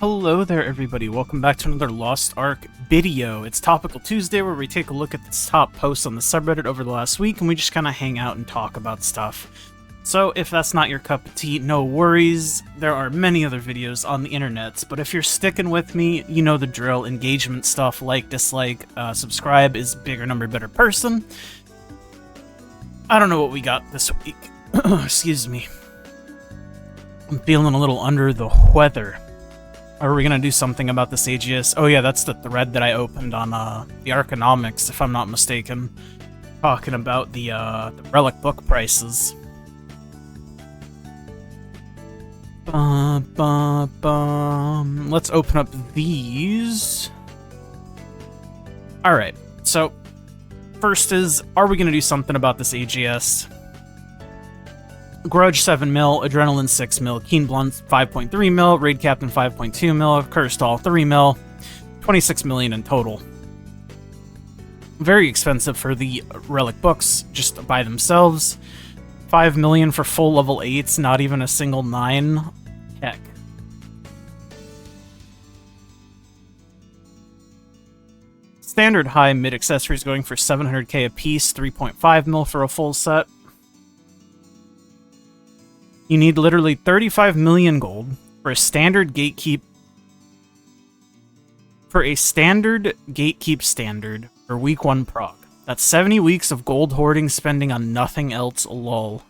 Hello there everybody, welcome back to another Lost Ark video. It's Topical Tuesday where we take a look at the top posts on the subreddit over the last week and we just kind of hang out and talk about stuff. So if that's not your cup of tea, no worries. There are many other videos on the internet, but if you're sticking with me, you know the drill. Engagement stuff, like, dislike, subscribe is bigger number, better person. I don't know what we got this week. Excuse me. I'm feeling a little under the weather. Are we gonna do something about this AGS? Oh yeah, that's the thread that I opened on the Arconomics, if I'm not mistaken, talking about the Relic book prices. Let's open up these. Alright, so first is, are we gonna do something about this AGS? Grudge 7 mil, Adrenaline 6 mil, Keen Blunt 5.3 mil, Raid Captain 5.2 mil, Cursed All 3 mil, 26 million in total. Very expensive for the Relic books, just by themselves. 5 million for full level 8s, not even a single 9. Heck. Standard high mid accessories going for 700k a piece, 3.5 mil for a full set. You need literally 35 million gold for a standard gatekeep. For a standard gatekeep standard for week 1 proc. That's 70 weeks of gold hoarding spending on nothing else, lol.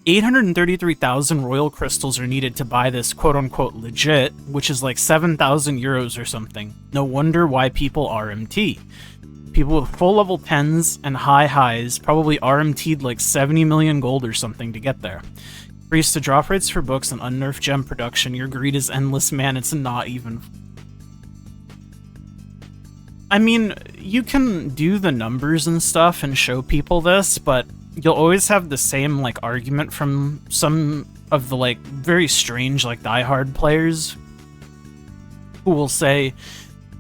833,000 royal crystals are needed to buy this quote-unquote legit, which is like 7,000 euros or something. No wonder why people RMT. People with full level 10s and high highs probably RMT'd like 70 million gold or something to get there. Increase the drop rates for books and unnerf gem production. Your greed is endless, man. It's not even... I mean, you can do the numbers and stuff and show people this, but you'll always have the same, like, argument from some of the, like, very strange, like, diehard players who will say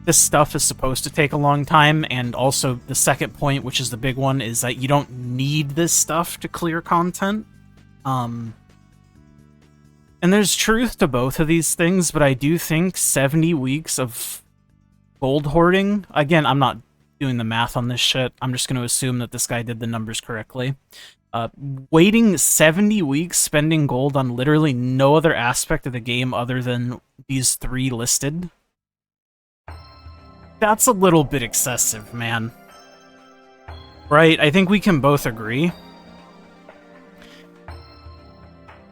this stuff is supposed to take a long time, and also the second point, which is the big one, is that you don't need this stuff to clear content. And there's truth to both of these things, but I do think 70 weeks of gold hoarding, again, I'm not doing the math on this shit, I'm just going to assume that this guy did the numbers correctly. Waiting 70 weeks spending gold on literally no other aspect of the game other than these 3 listed, that's a little bit excessive, man. Right? I think we can both agree.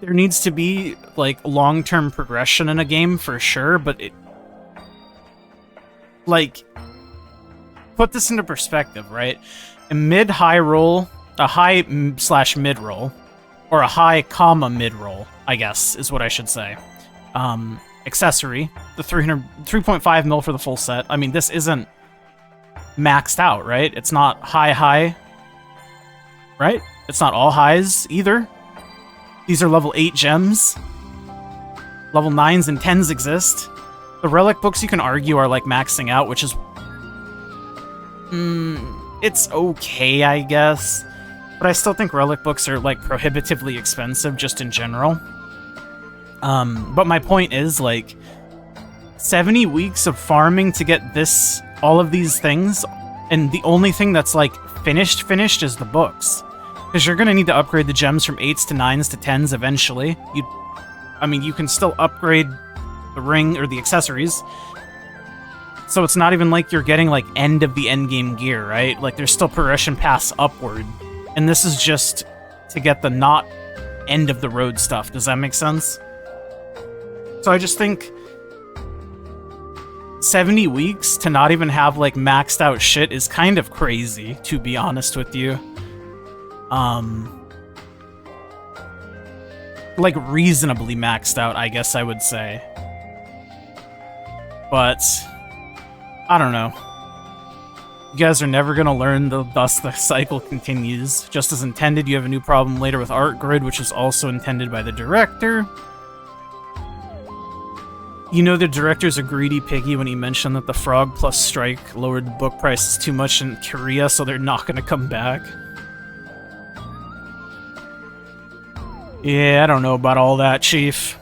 There needs to be, like, long-term progression in a game, for sure, but it... Like, put this into perspective, right? A mid-high roll, a high/mid roll, or a high-mid roll, I guess, is what I should say. Accessory, the 3.5 mil for the full set. I mean, this isn't maxed out, right? It's not high, right? It's not all highs either. These are level 8 gems. Level 9s and 10s exist. The Relic books, you can argue, are like maxing out, which is... it's okay, I guess. But I still think Relic books are, like, prohibitively expensive just in general. But my point is, like, 70 weeks of farming to get this, all of these things, and the only thing that's, like, finished is the books. Because you're gonna need to upgrade the gems from 8s to 9s to 10s eventually. I mean, you can still upgrade the ring, or the accessories. So it's not even like you're getting, like, end of the endgame gear, right? Like, there's still progression paths upward. And this is just to get the not end of the road stuff. Does that make sense? So I just think 70 weeks to not even have, like, maxed out shit is kind of crazy, to be honest with you. Like, reasonably maxed out, I guess I would say. But, I don't know. You guys are never gonna learn, thus the cycle continues. Just as intended, you have a new problem later with Art Grid, which was also intended by the director. You know the director's a greedy piggy when he mentioned that the Frog plus Strike lowered the book prices too much in Korea, so they're not gonna come back. Yeah, I don't know about all that, Chief.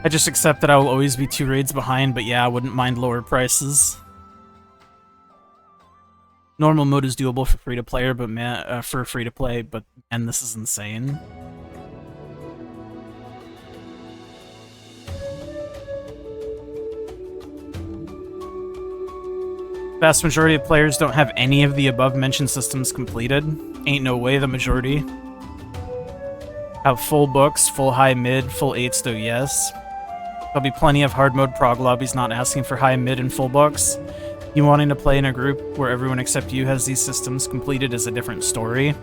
I just accept that I will always be 2 raids behind, but yeah, I wouldn't mind lower prices. Normal mode is doable for free-to-player, but man, for free-to-play, but man, this is insane. Vast majority of players don't have any of the above-mentioned systems completed. Ain't no way the majority. Have full books, full high mid, full 8s though, yes. There'll be plenty of hard mode prog lobbies not asking for high mid and full books. You wanting to play in a group where everyone except you has these systems completed is a different story.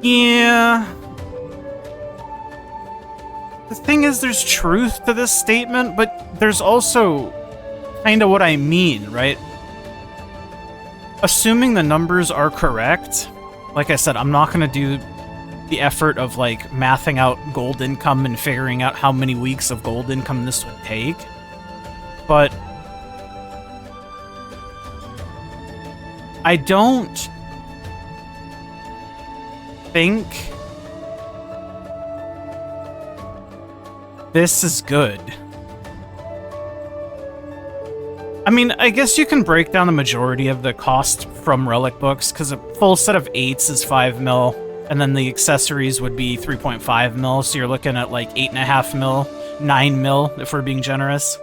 Yeah. The thing is, there's truth to this statement, but there's also kind of what I mean, right? Assuming the numbers are correct, like I said, I'm not going to do the effort of, like, mathing out gold income and figuring out how many weeks of gold income this would take. But I don't think this is good. I mean, I guess you can break down the majority of the cost from Relic books, because a full set of 8s is 5 mil, and then the accessories would be 3.5 mil, so you're looking at like 8.5 mil, 9 mil, if we're being generous.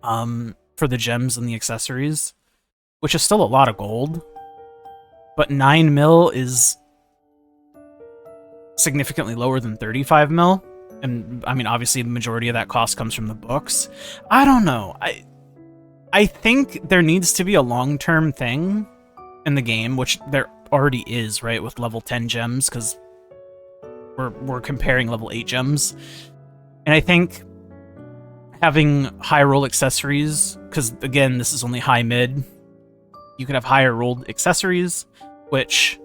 For the gems and the accessories, which is still a lot of gold, but 9 mil is significantly lower than 35 mil. And, I mean, obviously, the majority of that cost comes from the books. I don't know. I think there needs to be a long-term thing in the game, which there already is, right, with level 10 gems, because we're comparing level 8 gems. And I think having high roll accessories, because, again, this is only high mid, you can have higher rolled accessories, which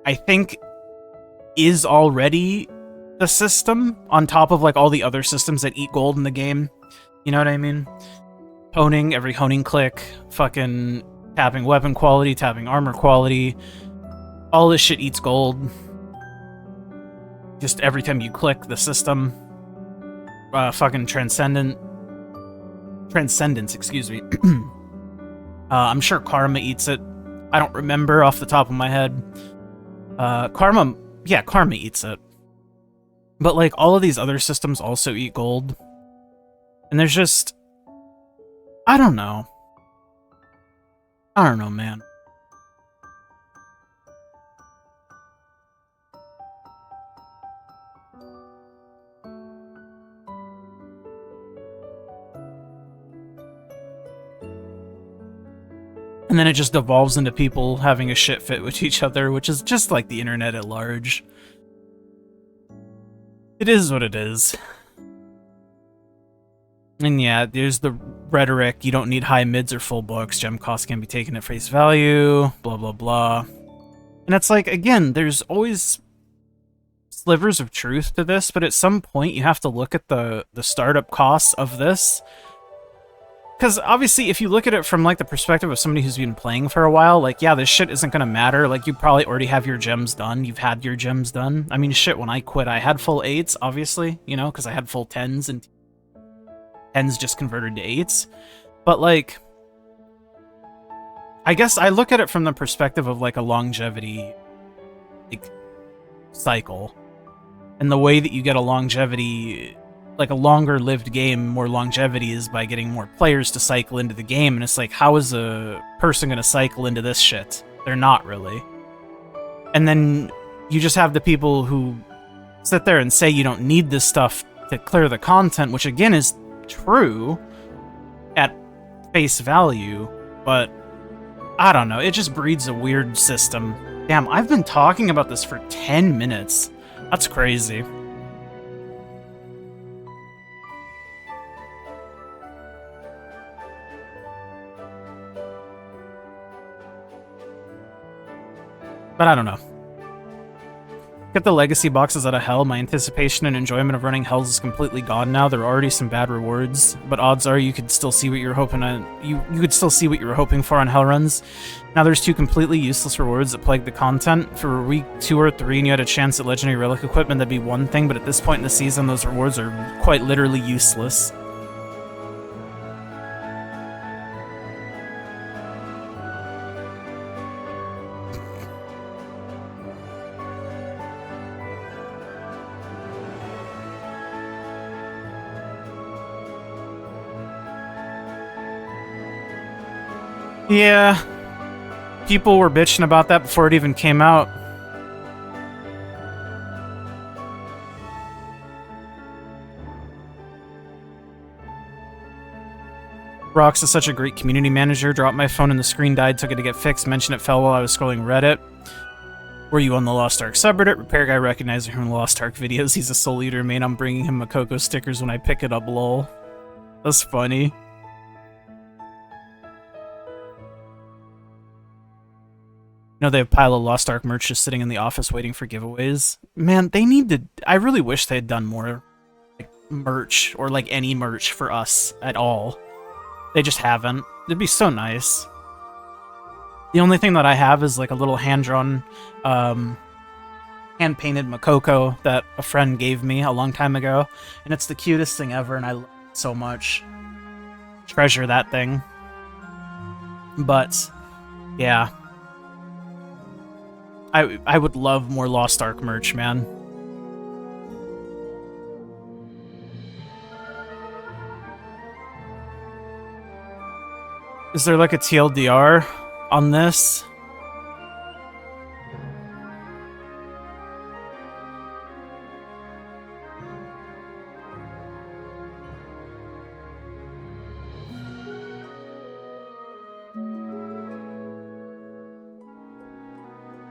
I think is already the system on top of like all the other systems that eat gold in the game. You know what I mean? Honing, every honing click, fucking tapping weapon quality, tapping armor quality. All this shit eats gold. Just every time you click the system. Fucking Transcendence, excuse me. I'm sure Karma eats it. I don't remember off the top of my head. Karma eats it. But, like, all of these other systems also eat gold. And there's just... I don't know. I don't know, man. And then it just devolves into people having a shit fit with each other, which is just like the internet at large. It is what it is. And yeah, there's the rhetoric, you don't need high mids or full books, gem costs can be taken at face value, blah blah blah. And it's like, again, there's always slivers of truth to this, but at some point you have to look at the startup costs of this. Because obviously, if you look at it from like the perspective of somebody who's been playing for a while, like, yeah, this shit isn't gonna matter. Like, you probably already have your gems done. You've had your gems done. I mean, shit, when I quit, I had full 8s, obviously, you know, because I had full 10s, and 10s just converted to 8s. But, like, I guess I look at it from the perspective of, like, a longevity, like, cycle. And the way that you get a longevity... like a longer lived game, more longevity is by getting more players to cycle into the game, and it's like, how is a person gonna cycle into this shit? They're not really. And then you just have the people who sit there and say you don't need this stuff to clear the content, which again is true at face value, but I don't know, it just breeds a weird system. Damn, I've been talking about this for 10 minutes. That's crazy. But I don't know. Get the legacy boxes out of hell. My anticipation and enjoyment of running hells is completely gone now. There are already some bad rewards, but odds are you could still see what you're hoping on. You could still see what you were hoping for on hell runs. Now there's 2 completely useless rewards that plague the content. For week 2 or 3 and you had a chance at legendary relic equipment, that'd be one thing, but at this point in the season, those rewards are quite literally useless. Yeah, people were bitching about that before it even came out. Rox is such a great community manager. Dropped my phone and the screen died, took it to get fixed. Mentioned it fell while I was scrolling Reddit. Were you on the Lost Ark subreddit? Repair guy recognized him from the Lost Ark videos. He's a soul eater, man. I'm bringing him Makoko stickers when I pick it up, lol. That's funny. You know, they have a pile of Lost Ark merch just sitting in the office waiting for giveaways. Man, they need to... I really wish they had done more like merch, or like any merch for us at all. They just haven't. It'd be so nice. The only thing that I have is like a little hand-drawn, hand-painted Makoko that a friend gave me a long time ago. And it's the cutest thing ever, and I love it so much. Treasure that thing. But, yeah. I would love more Lost Ark merch, man. Is there like a TLDR on this?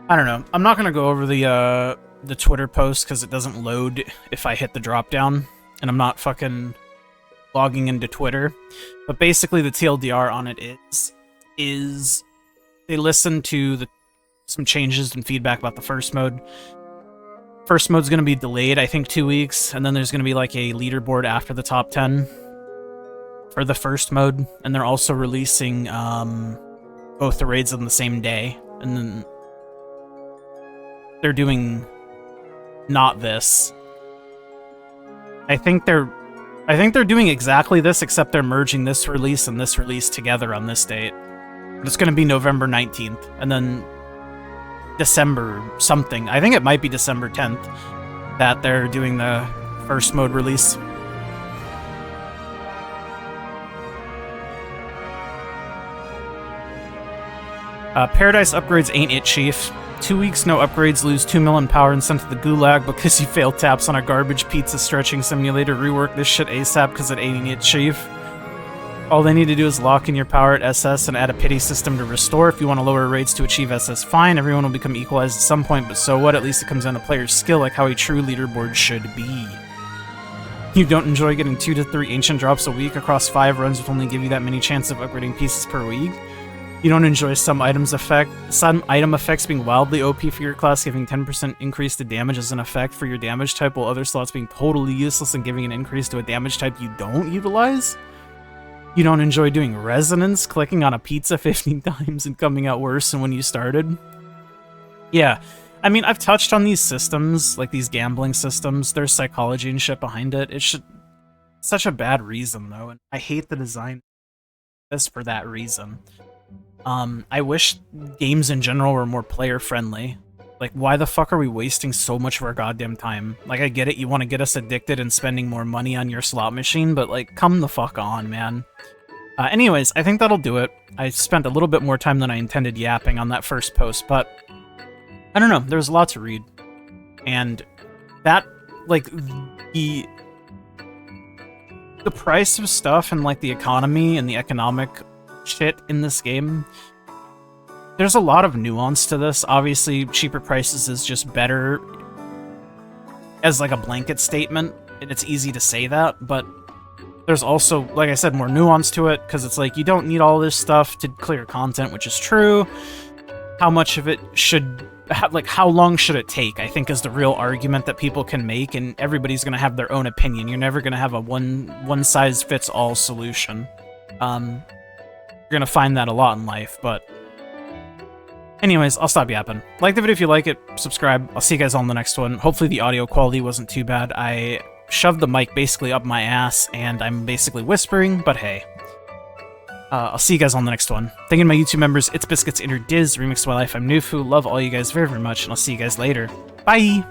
I don't know. I'm not gonna go over the Twitter post because it doesn't load if I hit the drop down, and I'm not fucking logging into Twitter. But basically, the TLDR on it is they listened to some changes and feedback about the first mode. First mode's gonna be delayed, I think, 2 weeks, and then there's gonna be like a leaderboard after the top 10 for the first mode, and they're also releasing both the raids on the same day, and then they're doing not this. I think they're doing exactly this, except they're merging this release and this release together on this date. It's going to be November 19th, and then December something. I think it might be December 10th that they're doing the first mode release. Paradise upgrades ain't it, Chief. 2 weeks, no upgrades, lose 2 million power and sent to the gulag because you failed taps on a garbage pizza stretching simulator. Rework this shit ASAP because it ain't it, Chief. All they need to do is lock in your power at SS and add a pity system to restore. If you want to lower rates to achieve SS, fine. Everyone will become equalized at some point, but so what? At least it comes down to player's skill, like how a true leaderboard should be. You don't enjoy getting 2 to 3 ancient drops a week across 5 runs with only give you that many chances of upgrading pieces per week? You don't enjoy some item effects being wildly OP for your class, giving 10% increase to damage as an effect for your damage type, while other slots being totally useless and giving an increase to a damage type you don't utilize? You don't enjoy doing resonance, clicking on a pizza 15 times and coming out worse than when you started? Yeah, I mean, I've touched on these systems, like these gambling systems. There's psychology and shit behind it. It's such a bad reason, though, and I hate the design this for that reason. I wish games in general were more player-friendly. Like, why the fuck are we wasting so much of our goddamn time? Like, I get it, you want to get us addicted and spending more money on your slot machine, but, like, come the fuck on, man. Anyways, I think that'll do it. I spent a little bit more time than I intended yapping on that first post, but I don't know, there's a lot to read. And that, like, the price of stuff and, like, the economy and the economic shit in this game, there's a lot of nuance to this. Obviously, cheaper prices is just better as like a blanket statement, and it's easy to say that, but there's also, like I said, more nuance to it, because it's like, you don't need all this stuff to clear content, which is true. How much of it should how long should it take, I think, is the real argument that people can make, and everybody's going to have their own opinion. You're never going to have a one-size-fits-all solution. You're going to find that a lot in life, but... Anyways, I'll stop yapping. Like the video if you like it, subscribe. I'll see you guys on the next one. Hopefully the audio quality wasn't too bad. I shoved the mic basically up my ass, and I'm basically whispering, but hey. I'll see you guys on the next one. Thank you to my YouTube members, It's Biscuits, Inner Diz, Remix to My Life, I'm Nufu. Love all you guys very, very much, and I'll see you guys later. Bye!